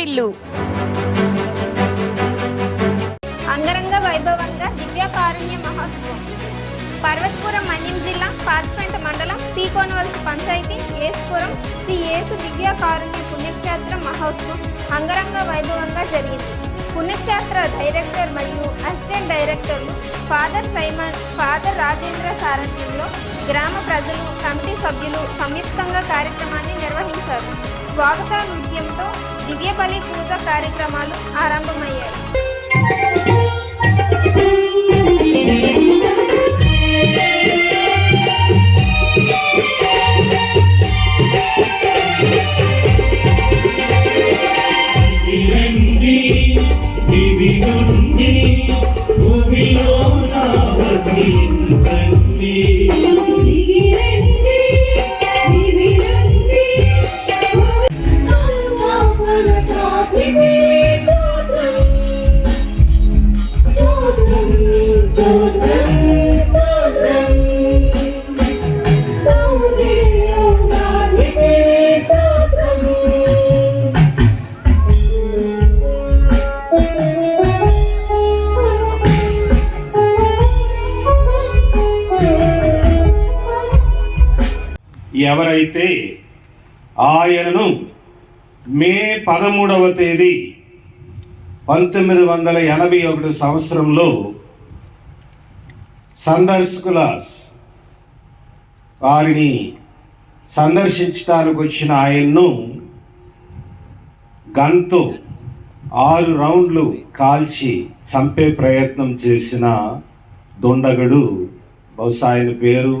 వాటిల్లు. అంగరంగ వైభవంగా దివ్య కారుణ్య మహోత్సవం. పర్వతపురం మన్యం జిల్లా పాచిపెంట మండలం శ్రీకోనవలస పంచాయతీ ఏసుపురం శ్రీ యేసు దివ్య కారుణ్య పుణ్యక్షేత్ర మహోత్సవం అంగరంగ వైభవంగా జరిగింది. పుణ్యక్షేత్ర డైరెక్టర్ మరియు అసిస్టెంట్ డైరెక్టర్లు ఫాదర్ సైమన్, ఫాదర్ రాజేంద్ర సారథ్యంలో గ్రామ ప్రజలు, కమిటీ సభ్యులు సంయుక్తంగా కార్యక్రమాన్ని నిర్వహించారు. స్వాగత నృత్యంతో దివ్య బలి పూజ కార్యక్రమాలు ఆరంభమయ్యాయి. ఎవరైతే ఆయనను మే 13వ తేదీ 1981 సంవత్సరంలో సందర్శకుల వారిని సందర్శించడానికి వచ్చిన ఆయన్ను గన్తో 6 రౌండ్లు కాల్చి చంపే ప్రయత్నం చేసిన దుండగుడు, బహుశా ఆయన పేరు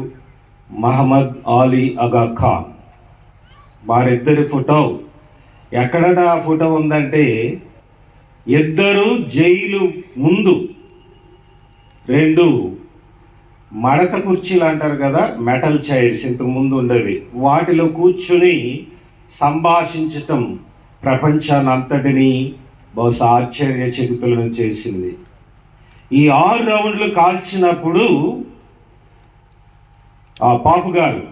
మహమ్మద్ అలీ అగా ఖాన్. వారిద్దరి ఫోటో ఎక్కడ ఆ ఫోటో ఉందంటే, ఇద్దరు జైలు ముందు 2 మడత కుర్చీలు అంటారు కదా, మెటల్ చైర్స్ ఇంతకు ముందు ఉండేవి, వాటిలో కూర్చుని సంభాషించటం ప్రపంచాన్ని అంతటిని బహుశా ఆశ్చర్యచకితులను చేసింది. ఈ 6 రౌండ్లు కాల్చినప్పుడు ఆ పాపు గారు,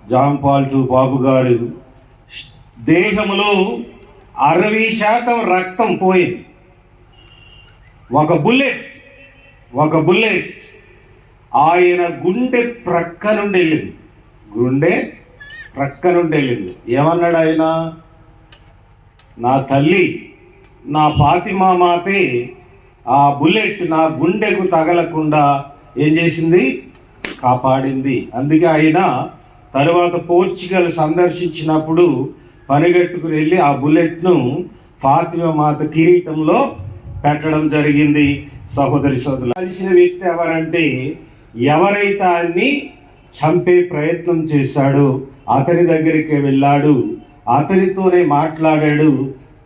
జాన్ పాల్ II పాపు గారు దేహంలో 60% రక్తం పోయింది. ఒక బుల్లెట్ ఆయన గుండె ప్రక్క నుండి వెళ్ళింది. ఏమన్నాడు ఆయన? నా తల్లి, నా ఫాతిమా మాతే ఆ బుల్లెట్ నా గుండెకు తగలకుండా ఏం చేసింది? కాపాడింది. అందుకే ఆయన తరువాత పోర్చుగల్ సందర్శించినప్పుడు పనిగట్టుకుని వెళ్ళి ఆ బుల్లెట్ను ఫాతిమా మాత కిరీటంలో పెట్టడం జరిగింది. సోదరులు, కలిసిన వ్యక్తి ఎవరంటే, ఎవరైతే ఆయన్ని చంపే ప్రయత్నం చేశాడో అతని దగ్గరికి వెళ్ళాడు, అతనితోనే మాట్లాడాడు.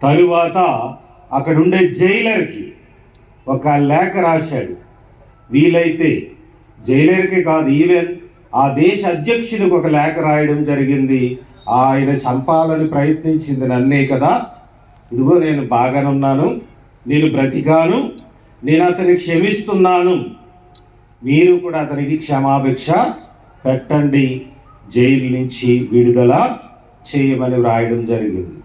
తరువాత అక్కడుండే జైలర్కి ఒక లేఖ రాశాడు. వీలైతే జైలర్కి కాదు, ఈవెన్ ఆ దేశ అధ్యక్షుడికి ఒక లేఖ రాయడం జరిగింది. ఆయన చంపాలని ప్రయత్నించింది నన్నే కదా, ఇదిగో నేను బాగానున్నాను, నేను బ్రతికాను, నేను అతన్ని క్షమిస్తున్నాను, మీరు కూడా అతనికి క్షమాభిక్ష పెట్టండి, జైలు నుంచి విడుదల చేయమని వ్రాయడం జరిగింది.